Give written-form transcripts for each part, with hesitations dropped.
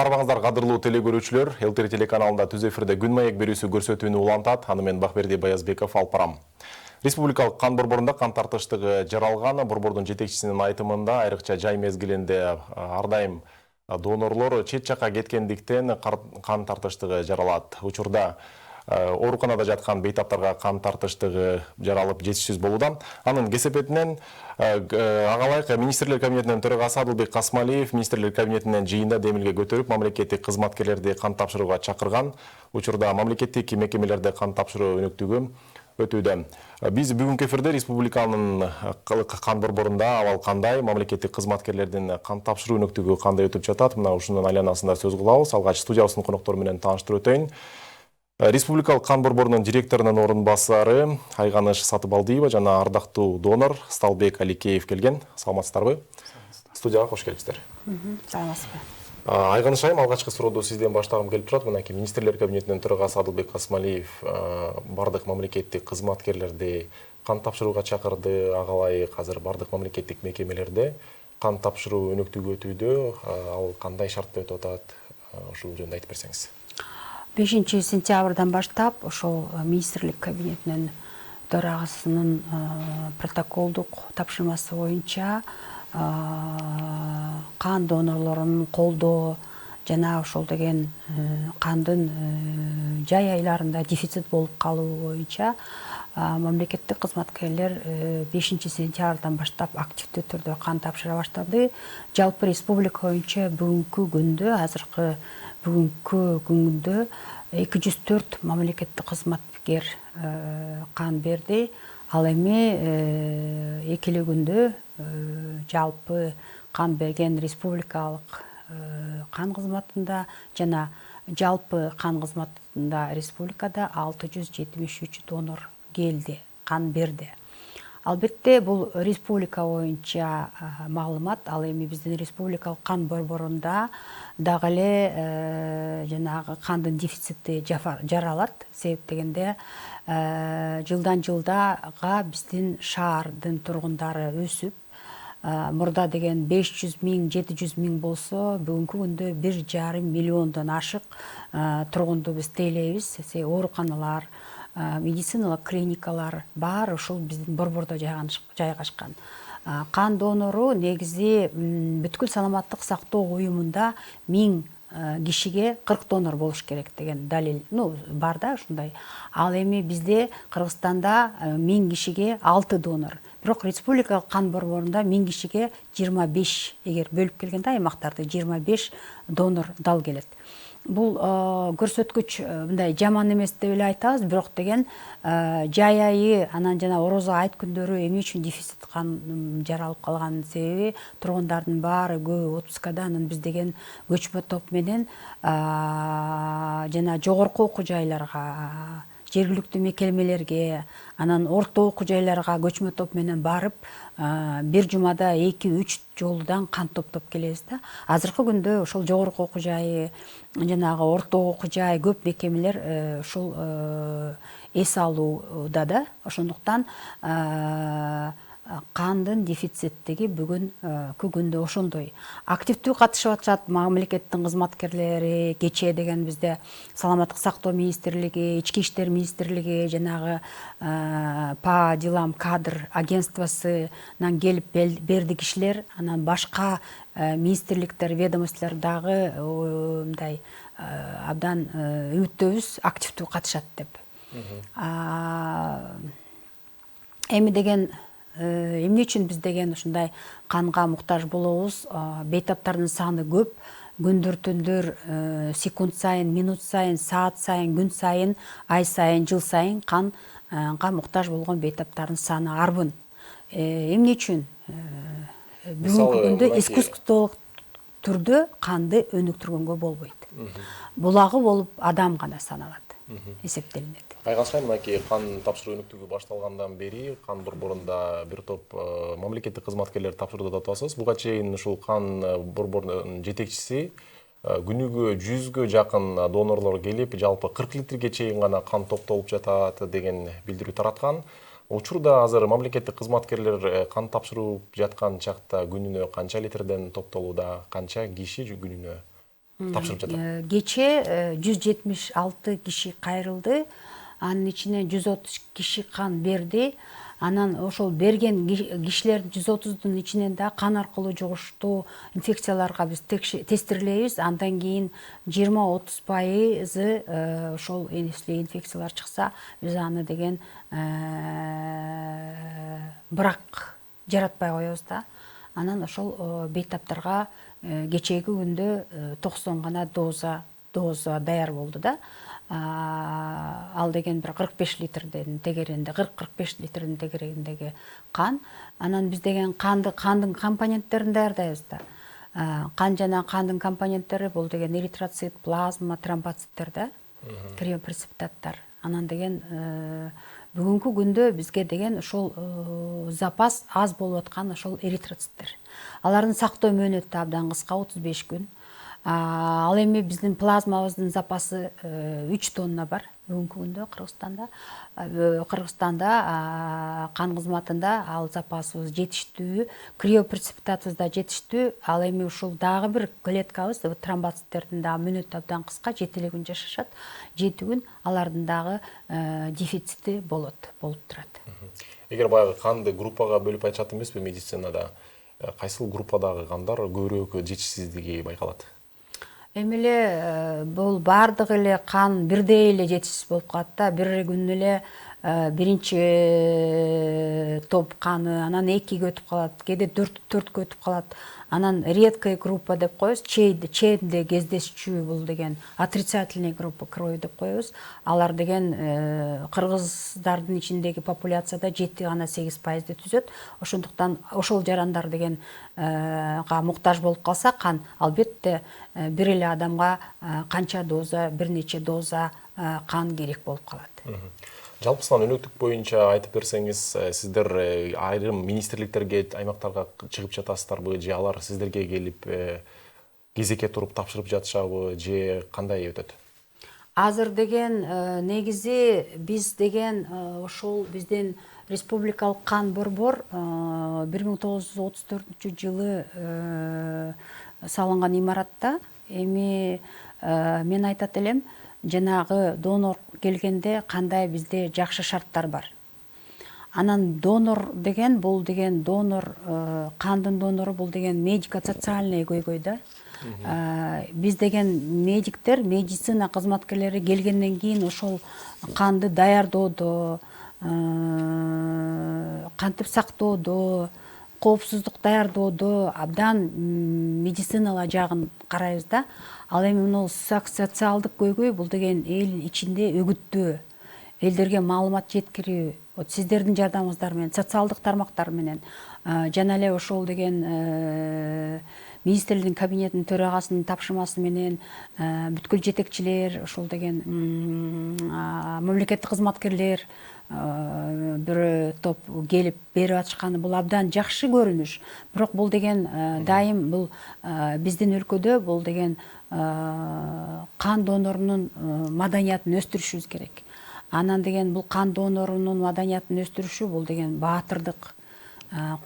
Арбаңыздар кадырлуу теле көрүүчүлөр, ЛТР телеканалында түз эфирде күн маек берүүсү көрсөтүүнү улантат. Аны мен Бакберди Баязбеков алып барам. Республикалык кан борборунда кан тартыштыгы жаралган. Борбордун жетекчисинин айтымында айрыкча жай мезгилинде ар дайым донорлор чет жакка кеткендиктен кан тартыштыгы жаралат. Учурда ооруканада жаткан бейтаптарга кан тартыштыгы жаралып жетишсиз болууда. Анын кесепетинен агалайык министрлер кабинетинин төрагасы Адылбек Касмалиев министрлер кабинетинен жыйында демилге көтөрүп, мамлекеттик кызматкерлерди кан тапшырууга чакырган. Учурда мамлекеттик мекемелерде кан тапшыруу өнөктүгү өтүүдө. Биз бүгүнкү эфирде республиканын кан борборунда абал кандай, мамлекеттик кызматкерлердин кан тапшыруу өнөктүгү кандай өтүп жатат, мына ушунун айланасында сөз кылабыз. Алгач студиябыздын коноктору менен тааныштырып өтөйүн. Республикалык кан борборунун директорунун орун басары Айганыш Сатыбалдиева жана ардактуу донор Сталбек Аликеев келген. Саламатсыздарбы? Студияга кош келипсиздер. Саламатсызбы. Айганыш айым, алгачкы сурооду сизден баштагым келип турат. Мынакей министрлер кабинетинин төрагасы Адылбек Касмалиев бардык мамлекеттик кызматкерлерди кан тапшырууга чакырды. Агалайык азыр бардык мамлекеттик мекемелерде кан тапшыруу өнөктүгү өтүүдө. Ал кандай шартта өтүп атат? Ушул жөнүндө айтып берсеңиз. 5 сентябрдан баштап ошол министрлик кабинетинин төрагасынын протоколдук тапшырмасы боюнча кан донорлорун колдоо жана ошол деген кандын жай айларында дефицит болуп калуу боюнча мамлекеттик кызматкерлер 5 сентябрдан баштап активдүү түрдө кан тапшыра баштады. Жалпы республика боюнча бүгүнкү күндө 204 мамлекеттик кызматкер кан берди. Ал эми экили күндө жалпы кан берген республикалык кан кызматында жана жалпы кан кызматында республикада 673 донор келди, кан берди. Албетте бул республика боюнча маалымат. Ал эми биздин республикалык кан борборунда дагы эле жанагы кандын дефицити жаралат. Себеп дегенде жылдан жылдага биздин шаардын тургундары өсүп, мурда деген 500 000, 700 000 болсо, бүгүнкү күндө 1,5 миллиондон ашык тургунду биз тейлейбиз. Ооруканалар, медициналык клиникалар баары ушул биздин борбордо жайгашкан. Кан донору негизи бүткүл саламаттык сактоо уюмунда 1000 кишиге 40 донор болуш керек деген далил бар да ушундай. Ал эми бизде Кыргызстанда 1000 кишиге 6 донор. Бирок республикалык кан борборунда 1000 кишиге 25, эгер бөлүп келгенде аймактарды 25 донор дал келет. Бул көрсөткүч мындай жаман эмес деп эле айтабыз, бирок деген жай айы анан жана орозо айт күндөрү эмне үчүн дефицит кан жаралып калганын себеби тургундардын баары көбү отпускада, анан биз деген көчмө топ менен жана жогорку окуу жайларга, жергиликтүү мекемелерге, анан орто окуу жайларга көчмө топ менен барып, бир жумада 2-3 жолудан кан топтоп келебиз да. Азыркы күндө ошол жогорку окуу жайы, жанагы орто окуу жай, көп мекемелер ушул эс алууда да. Ошондуктан кандын дефициттиги бүгүнкү күндө ошондой. Активдүү катышып атышат мамлекеттин кызматкерлери. Кечээ деген бизде саламаттык сактоо министрлиги, ички иштер министрлиги, жанагы по делам кадр агентствосунан келип берди кишилер. Анан башка министрликтер, ведомстволор дагы мындай абдан үмүттөбүз активдүү катышат деп. Эми деген эмне үчүн биз деген ушундай канга муктаж болобуз? Бейтаптардын саны көп. Күндөр түндөр, секунд сайын, минут сайын, саат сайын, күн сайын, ай сайын, жыл сайын канга муктаж болгон бейтаптардын саны арбын. Эмне үчүн? Бүгүнкү күндө искусстволук түрдө канды өнүктүргөнгө болбойт. Булагы болуп адам гана саналат, эсептелинет. Айганыш айым, мынакей кан тапшыруу өнөктүгү башталгандан бери кан борборунда бир топ мамлекеттик кызматкерлер тапшырды деп атасыз. Буга чейин ушул кан борборунун жетекчиси күнүгө 100гө жакын донорлор келип, жалпы 40 литрге чейин гана кан топтолуп жатат деген билдирүү тараткан. Учурда азыр мамлекеттик кызматкерлер кан тапшырып жаткан чакта күнүнө канча литрден топтолууда, канча киши күнүнө? тапшырып жатат? Кече 176 киши кайрылды. Анын ичинен 130 киши кан берди. Анан ошол берген кишилердин 130дун ичинен да кан аркылуу жугуштуу инфекцияларга биз тестирлейбиз. Андан кийин 20-30% ошол инфекциялар чыкса, биз аны деген бирок жаратпай коебуз да. Анан ошол бейтаптарга кечеги күндө 90 гана доза даяр болду да. Ал деген bir 45 литрден тегерегинде 40-45 литрдин тегерегиндеги кан. Анан биз деген кандын компоненттерин даярдайбыз да. Кан жана кандын компоненттери бул деген эритроцит, плазма, тромбоциттер да, криопрецептаттар. Анан деген бүгүнкү күндө бизге деген ошол запас аз болуп аткан ошол эритроциттер. Алардын сактоо мөөнөтү абдан кыска, 35 күн. Ал эми биздин плазмабыздын запасы 3 тонна бар бүгүнкү күндө Кыргызстанда кан кызматында ал запасыбыз жетиштүү, криопрецептатыбыз да жетиштүү. Ал эми ушул дагы бир клеткабыз тромбоциттердин дагы мөөнөтү абдан кыска, 7 күн жашашат. 7 күн алардын дагы дефицити болуп турат. Эгер баягы канды группага бөлүп айтышат эмеспи медицинада, кайсыл группадагы кандар көбүрөөк жетишсиздиги байкалат? Эми эле бул баардык эле кан бирдей эле жетишсиз болуп калат да. Бир күн эле биринчи топ каны, анан 2-ге өтүп калат, кээде 4-кө өтүп калат. Анан редкая группа деп коебуз, чейде кездешчү, бул деген отрицательный группа крови деп коебуз. Алар деген кыргыздардын ичиндеги популяцияда 7-8% түзөт. Ошондуктан ошол жарандар деген муктаж болуп калса, кан албетте бир эле адамга канча доза, бир нече доза кан керек болуп калат. Жалпысынан өнөктүк боюнча айтып берсеңиз, сиздер айрым министрликтерге, аймактарга чыгып жатасыздарбы, же алар сиздерге келип кезекке туруп тапшырып жатышабы, же кандай өтөт? Азыр деген негизи биз деген ошол биздин республикалык кан борбор 1934-жылы салынган имаратта. Эми мен айтат элем, жанагы донор келгенде кандай бизде жакшы шарттар бар. Анан донор деген бул деген донор, кандын донору бул деген медико-социальный көйгөй да. Биз деген медиктер, медицина кызматкерлери келгенден кийин ошол канды даярдоодо, кантип сактоодо, коопсуздук даярдоодо абдан медициналык жагын карайбыз да. Ал эми мына социалдык көйгөй бул деген эл ичинде өгүттөө, элдерге маалымат жеткирүү, сиздердин жардамыңыздар менен, социалдык тармактар менен, жана эле ошол деген министрликтин кабинетинин төрагасынын тапшырмасы менен бүткүл жетекчилер, ошол деген мамлекеттик кызматкерлер бир топ келип берип атышканы бул абдан жакшы көрүнүш. Бирок бул деген дайым бул биздин өлкөдө бул деген кан донорунун маданиятын өстүрүшүбүз керек. Анан деген бул кан донорунун маданиятын өстүрүшү бул деген баатырдык,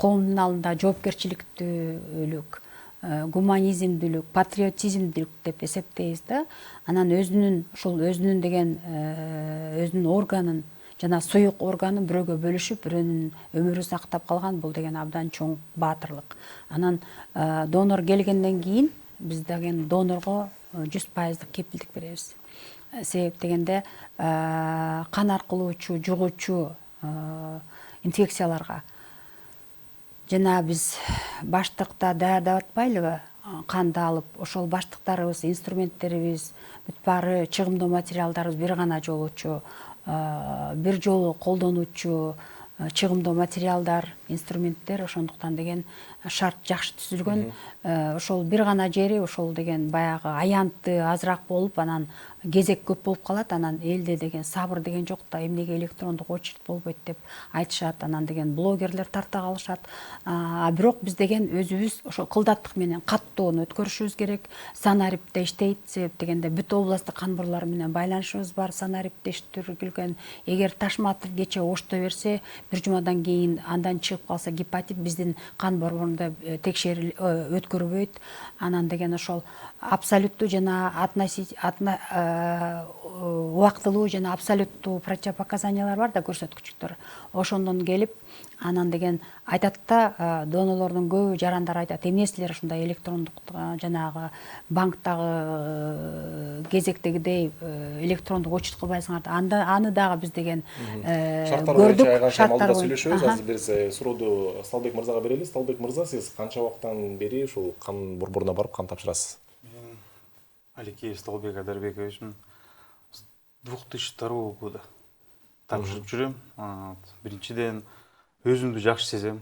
коомдун алдында жоопкерчиликтүүлүк, гуманизмдүүлүк, патриотизмдүүлүк деп эсептейбиз да. Анан өзүнүн деген өзүнүн органын, жана суюк органын бирөөгө бөлүшүп, бирөөнүн өмүрү сактап калган бул деген абдан чоң баатырлык. Анан донор келгенден кийин биз деген донорго 100% кепилдик беребиз. Себеп дегенде кан аркылуучу, жугуучу инфекцияларга жана биз баштыкта даярдап атпайлыбы, канды алып, ошол баштыктарыбыз, инструменттерибиз, бүт баары чыгымдуу материалдарыбыз бир гана жолучу, бир жолу колдонуучу чыгымдуу материалдар, инструменттер, ошондуктан деген шарт жакшы түзүлгөн. Ошол бир гана жери ошол деген баягы аянты азыраак болуп, анан кезек көп болуп калат, анан элде деген сабыр деген жок да, эмнеге электрондук очередь болбойт деп айтышат, анан деген блогерлер тарта калышат. Бирок биз деген өзүбүз ошо кылдаттык менен каттоону өткөрүшүбүз керек. Санариптте иштейт, себеп дегенде бүт областтык кандборлор менен байланышыбыз бар. Санарипте иштетилген, эгер Ташматов кече ошто берсе, бир жумадан кийин андан чыгып калса гепатит биздин кан борборунда өткөрбөйт. Анан деген ошол абсолюттуу жана убактылуу жана абсолюттуу противопоказаниялар бар да, көрсөткүчтөр. Ошондон келип, анан деген айтат да, донорлордун көбү жарандар айтат, эмне силер ушундай электрондук жанагы банктагы кезектегидей электрондук очередь кылбайсыңар да. Аны дагы биз деген көрдүк. Шарттар боюнча сүйлөшөбүз. Азыр биз сурооду Сталбек мырзага берели. Сталбек мырза, сиз канча убакыттан бери ушул кан борборуна барып кан тапшырасыз? Мен Аликеев Сталбек Адарбековичмин 2002 года тапшырып жүрөм. Биринчиден өзүмдү жакшы сезем,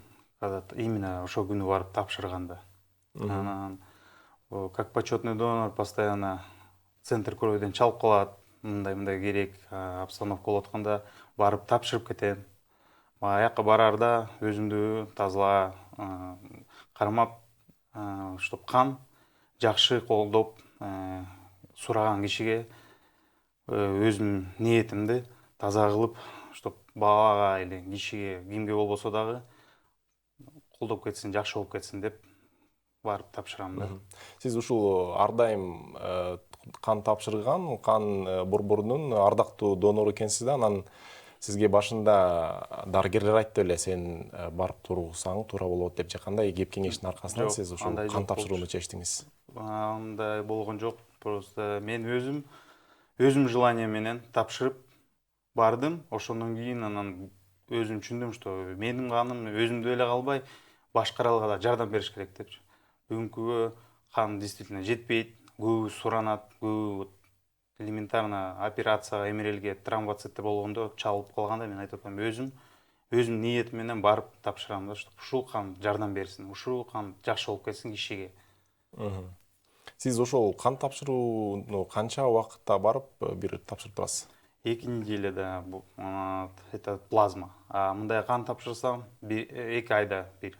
именно ошол күнү барып тапшырганда. Анан как почетный донор постоянно центр кровьден чалып калат, мындай керек обстановка болуп атканда барып тапшырып кетем. Аякка барарда өзүмдү таза кармап, чтоб кан жакшы колдоп сураган кишиге өзүмдүн ниетимди таза кылып, чтоб балага или кишиге, кимге болбосо дагы колдоп кетсин, жакшы болуп кетсин деп барып тапшырам да. Сиз ушул ар дайым кан тапшырган, кан борборунун ардактуу донору экенсиз да, анан сизге башында дарыгерлер айтты беле, сен барып турсаң туура болот деп же кандай кеп кеңештин аркасынан сиз ушул кан тапшырууну чечтиңиз? Андай болгон жок, просто мен өзүм желание менен тапшырып бардым. Ошондон кийин анан өзүм түшүндүм, что менин каным өзүмдө эле калбай, башкаларга да жардам бериш керек депчи. Бүгүнкүгө кан действительно жетпейт, көбү суранат, көбү элементарно операцияга, эмерелге тромбоциттер болгондо чалып калганда мен айтып атам, өзүм ниетим менен барып тапшырам да, чтобы ушул кан жардам берсин, ушул кан жакшы болуп кетсин кишиге. Сиз ошол кан тапшырууну канча убакытта барып бир тапшырып турасыз? 2 неделяда это плазма. Мындай кан тапшырсам 2 айда бир.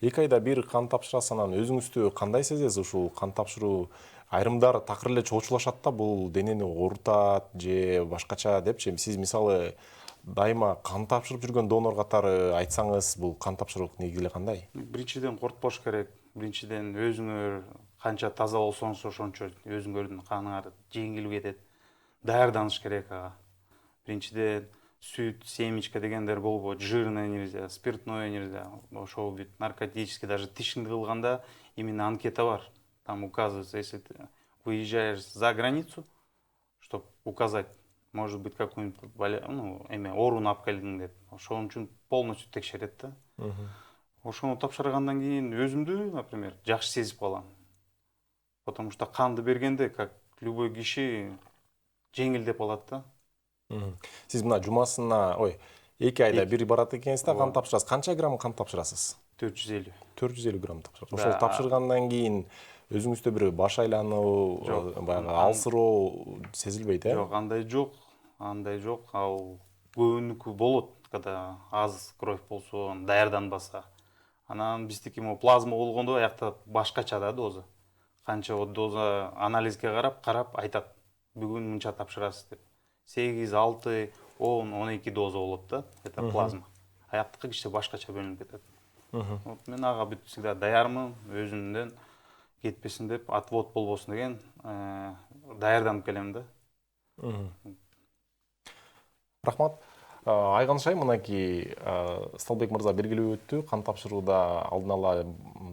2 айда бир кан тапшырасыз, анан өзүңүздү кандай сезесиз? Ушул кан тапшыруу айрымдар такыр эле чоочулашат да, бул денени оорутат же башкача депчи. Сиз мисалы дайыма кан тапшырып жүргөн донор катары айтсаңыз, бул кан тапшыруу негизи эле кандай? Биринчиден кортпош керек. Биринчиден өзүңөр канча таза болсоңуз ошончо өзүңөрдүн каныңар жеңил кетет. Даярданыш керек ага. Биринчиден сүт, семечка дегендер болбойт, жирное нельзя, спиртное нельзя. Ошол бүт наркотический, даже тишинди кылганда именно анкета бар. Там указывается, если ты выезжаешь за границу, чтобы указать, может быть, какую-нибудь ооруну алып келдиң деп. Ошон үчүн полностью текшерет да. Ошону тапшыргандан кийин өзүмдү, например, жакшы сезип калам. Потому что канды бергенде, как любой киши, жеңилдеп алат да. Сиз мына жумасына, 2 айда бир барат экенсиз да, кан тапшырасыз. Канча грамм кан тапшырасыз? 450. 450 грамм тапшырасыз. Ошол тапшыргандан кийин өзүңүздө бир баш айлануу, баягы алсыроо сезилбейт, э? Жок, андай жок. Ал көбүнүкү болот, когда аз кровь болсо, даярданбаса. Анан биздики плазма болгондо аякта башкача да доза. Канча доза анализге карап айтат. Бүгүн мынча тапшырасыз деп. 8, 6, 10, 12 доза болот да. Это плазма. Аяктыкы кичине башкача бөлүнүп кетет. Мен ага бүт всегда даярмын, өзүмдөн кетпесин деп, отвод болбосун деген даярданып келем да. Рахмат. Айганшай, мынакей Сталбек мырза белгилеп өттү, кан тапшырууда алдын ала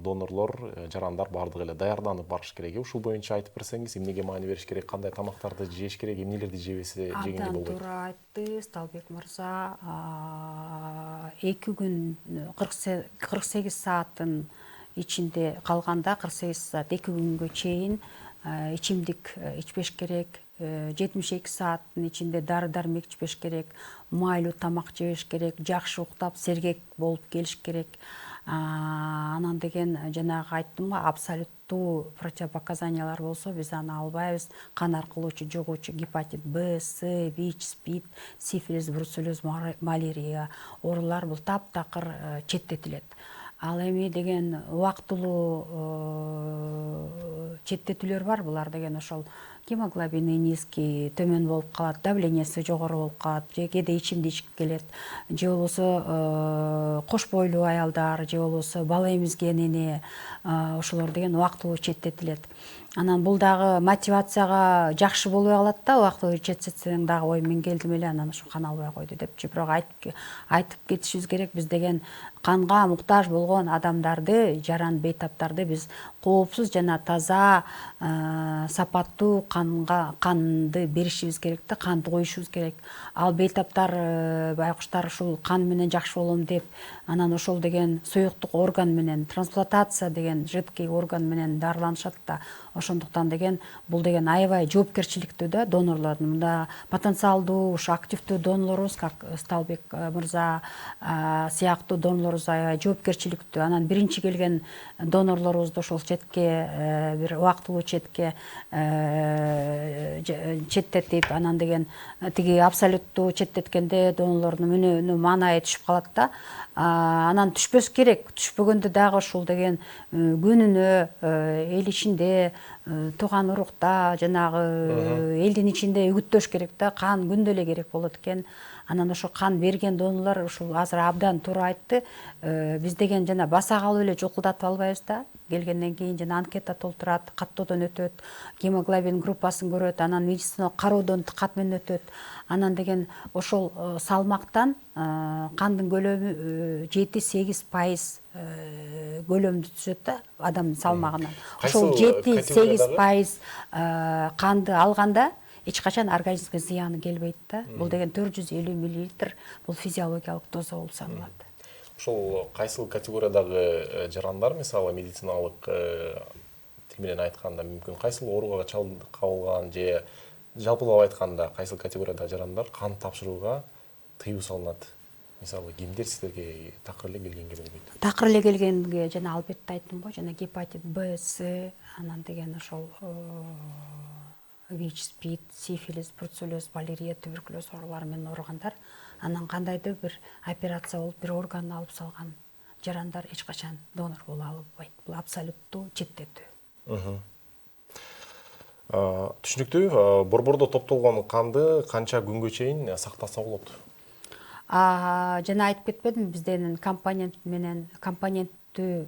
донорлор, жарандар бардыгы эле даярданып барыш керек. Ушул боюнча айтып берсеңиз, эмнеге маани бериш керек, кандай тамактарды жеш керек, эмнелерди жебесе жегенге болбойт? Абдан туура айтты Сталбек мырза. 2 күн 48 сааттын ичинде калганда, 48 саат 2 күнгө чейин ичимдик ичпеш керек. 72 сааттын ичинде дары-дармек ичпеш керек, майлуу тамак жебеш керек, жакшы уктап, сергек болуп келиш керек. Анан деген жанагы айттым го, абсолюттуу противопоказаниялар болсо биз аны албайбыз. Кан аркылоочу жугуучу гепатит Б, С, ВИЧ, СПИД, сифилис, бруцеллез, малярия оорулар бул таптакыр четтетилет. Ал эми деген убактылуу четтетүүлөр бар. Булар деген ошол гемоглобини низкий, төмөн болуп калат, давлениясы жогору болуп калат, же кээде ичимди ичип келет, же болбосо кош бойлуу аялдар, же болбосо бала эмизген эне, ошолор деген убактылуу четтетилет. Анан бул дагы мотивацияга жакшы болбой калат да, убактылуу четтетсең дагы ой мен келдим эле анан ошо кан албай койду депчи. Бирок айтып кетишибиз керек, биз деген канга муктаж болгон адамдарды, жаран бейтаптарды биз коопсуз жана таза, сапаттуу канды беришибиз керек да, канды коюшубуз керек. Ал бейтаптар, байкуштар ушул кан менен жакшы болом деп, анан ошол деген суюктук орган менен, трансплантация деген жидкий орган менен дарыланышат да. Ошондуктан деген бул деген аябай жоопкерчиликтүү да донорлордун. Мында потенциалдуу, ушу активдүү донорлорубуз, как Сталбек мырза сыяктуу донорлорубуз аябай жоопкерчиликтүү. Анан биринчи келген донорлорубузду ошол четке, бир убактылуу четке четтетип, анан деген тиги абсолюттуу четтеткенде донорлордун үнү маанайы түшүп калат да. Анан түшпөсү керек. Түшпөгөндө дагы ушул деген күнүнө, эл ичинде, тууган урукта, жанагы элдин ичинде үгүттөш керек да. Кан күндө эле керек болот экен. Анан ошо кан берген донорлор ушул азыр абдан туура айтты. Биз деген жана баса калып эле жукулдатып албайбыз да. Келгенден кийин жана анкета толтурат, каттоодон өтөт, гемоглобин группасын көрөт, анан медициналык кароодон кат менен өтөт. Анан деген ошол салмактан кандын көлөмү 7-8% көлөмдү түзөт да, адамдын салмагынан. Ошол 7-8% канды алганда эч качан организмге зыяны келбейт да. Бул деген 450 мл бул физиологиялык доза болуп саналат. Ошол кайсыл категориядагы жарандар, мисалы медициналык тил менен айтканда, мүмкүн кайсыл ооруга кабылган же жалпылап айтканда кайсыл категориядагы жарандар кан тапшырууга тыюу салынат? Мисалы кимдер сиздерге такыр эле келгенге болбойт? Такыр эле келгенге жана албетте айттым го, жана гепатит Б, С, анан деген ошол ВИЧ, СПИД, сифилис, бруцеллез, малярия, туберкулез оорулары менен ооругандар, анан кандайдыр бир операция болуп бир орган алып салган жарандар эч качан донор боло албайт. Бул абсолюттуу четтетүү. Түшүнүктүү. Борбордо топтолгон канды канча күнгө чейин сактаса болот? Жана айтып кетпедимби, бизден компоненттүү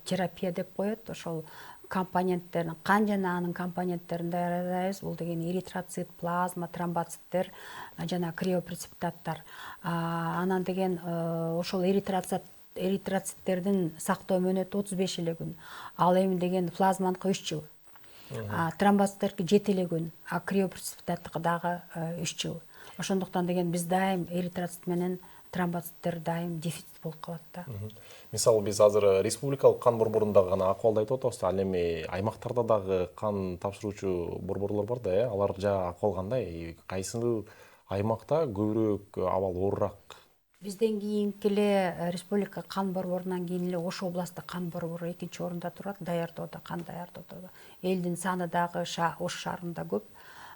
терапия деп коет. Ошол компоненттерин, кан жана анын компоненттерин даярдайбыз. Бул деген эритроцит, плазма, тромбоциттер жана криопреципитаттар. Анан деген ошол эритроциттердин сактоо мөөнөтү 35 эле күн. Ал эми деген плазманыкы 3 жыл. Тромбоциттерки 7 эле күн, криопреципитаттыкы дагы 3 жыл. Ошондуктан деген биз дайым эритроцит менен тромбоциттер дайым дефицит болуп калат да. Мисалы биз азыр республикалык кан борборундагы гана акыбалды айтып атабыз. Ал эми аймактарда дагы кан тапшыруучу борборлор бар да, алар жа акыбал кандай? Кайсы аймакта көбүрөөк абал оорураак? Бизден кийинки эле республика кан борборунан кийин эле Ош областтык кан борбору экинчи орунда турат, даярдоодо, кан даярдоодо. Элдин саны дагы Ош шаарында көп.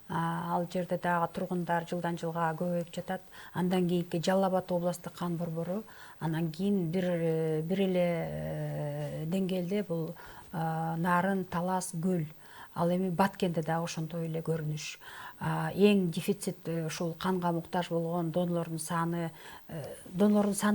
Ал жерде дагы тургундар жылдан жылга көбөйүп жатат. Андан кийинки Жалал Абад областтык кан борбору, анан кийин бир эле деңгээлде бул Нарын, Талас, Көл. Ал эми Баткенде дагы ошондой эле көрүнүш. Эң дефицит ушул канга муктаж болгон донорлордун саны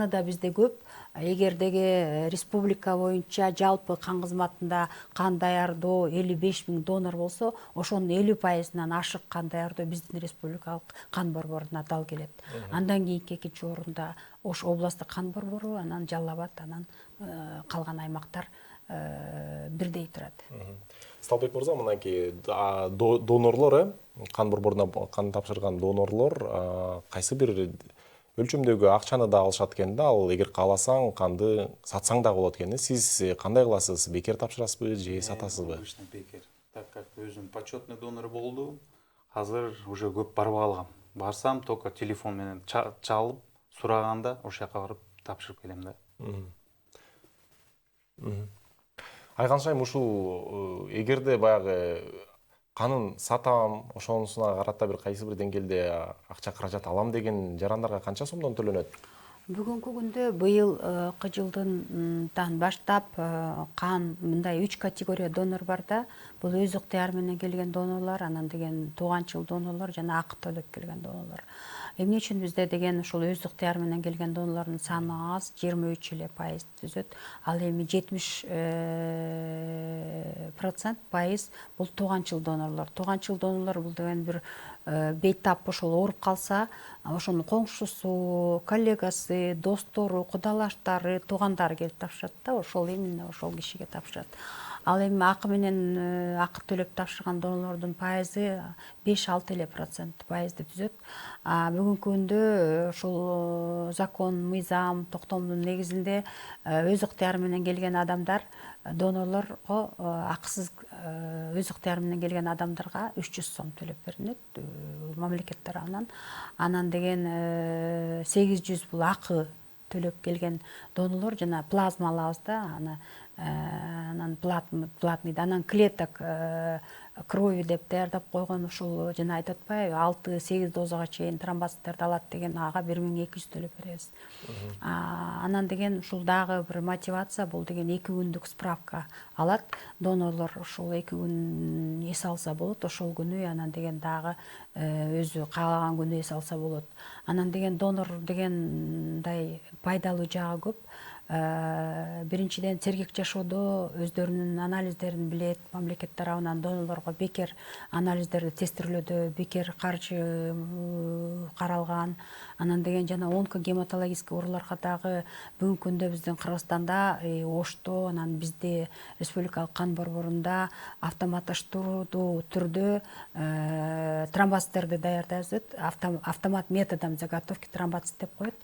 да бизде көп. Эгердеги республика боюнча жалпы кан кызматында кан даярдоо 55 000 донор болсо, ошонун 50%-нан ашык кан даярдоо биздин республикалык кан борборуна дал келет. Андан кийинки экинчи орунда Ош областтык кан борбору, анан Жалал Абад, анан калган аймактар бирдей турат. Сталбек мырза, мынакей донорлор, кан борборуна кан тапшырган донорлор кайсы бир өлчөмдөгү акчаны да алышат экен да, ал эгер кааласаң канды сатсаң да болот экен. Сиз кандай кыласыз? Бекер тапшырасызбы же сатасызбы? Обычно бекер. Так как өзүм почетный донор болдум, азыр уже көп барбай калгам. Барсам только телефон менен чалып сураганда ошол жака барып тапшырып келем да. Айганшайым ушул эгерде баягы канын сатам, ошонусуна карата бир кайсы бир деңгээлде акча каражат алам деген жарандарга канча сомдон төлөнөт? Бүгүнкү күндө быйылкы жылдан баштап кан мындай 3 категория донор бар да. Бул өз ыктыяры менен келген донорлор, анан деген тууганчыл донорлор жана акы төлөп келген донорлор. Эмне үчүн бизде деген ушул өз ыктыяры менен келген донолордун саны аз, 23% түзөт. Ал эми 70% бул тууганчыл донорлор. Тууганчыл донорлор бул деген бир бейтап ошол ооруп калса, ошонун коңшусу, коллегасы, достору, кудалаштары, туугандары келип тапшырат да, ошол именно ошол кишиге тапшырат. Ал эми акы менен акы төлөп тапшырган донорлордун пайызы 5-6% пайызды түзөт. Бүгүнкү күндө ушул закон, мыйзам, токтомдун негизинде өз ыктыяры менен келген адамдар, донорлорго акысыз өз ыктыяры менен келген адамдарга 300 сом төлөп берилет мамлекет тарабынан. Анан деген 800 бул акы төлөп келген донорлор жана плазма алабыз да, анан платныйды, анан клеток крови деп даярдап койгон ушул жана айтып атпайбы 6-8 дозага чейин тромбоциттерди алат деген, ага 1200 төлөп беребиз. Анан деген ушул дагы бир мотивация, бул деген 2 күндүк справка алат. Донорлор ушул 2 күн эс алса болот, ошол күнү анан деген дагы өзү каалаган күнү эс алса болот. Анан деген донор дегендай пайдалуу жагы көп. Биринчиден сергек жашоодо өздөрүнүн анализдерин билет, мамлекет тарабынан донорлорго бекер анализдерди тестирлөөдө бекер каржы каралган. Анан деген жана онкогематологический ооруларга дагы бүгүнкү күндө биздин Кыргызстанда Ошто, анан бизде республикалык кан борборунда автоматташтыруудуу түрдө тромбоциттерди даярдайбыз. Автомат методом заготовки тромбоцит деп коет.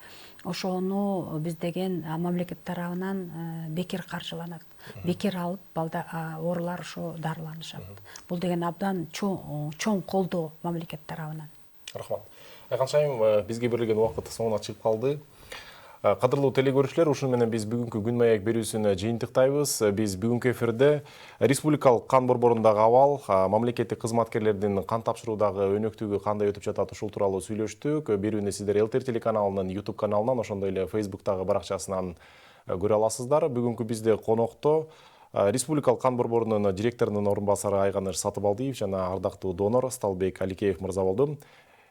Ошону биз деген мамлекет тарабынан бекер каржыланат. Бекер алып оорулар ошо дарыланышат. Бул деген абдан чоң колдоо мамлекет тарабынан. Рахмат. Айганшайым, бизге берилген убакыт соңуна чыгып калды. Кадырлуу телекөрүүчүлөр, ушуну менен биз бүгүнкү Күн маек берүүсүн жыйынтыктайбыз. Биз бүгүнкү эфирде республикалык кан борборундагы абал, мамлекеттик кызматкерлердин кан тапшыруудагы өнөктүгү кандай өтүп жатат, ушул тууралуу сүйлөштүк. Берүүнү сиздер ЛТР телеканалынын YouTube каналынан, ошондой эле Facebooktагы баракчасынан көрө аласыздар. Бүгүнкү бизде конокто республикалык кан борборунун директорунун орун басары Айганыш Сатыбалдиев жана ардактуу донор Сталбек Аликеев мырза болду.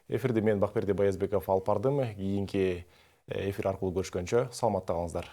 Эфирди мен Бакберди Баязбеков алып бардым. Кийинки эфир аркылуу көрүшкөнчө саламатта калыңыздар.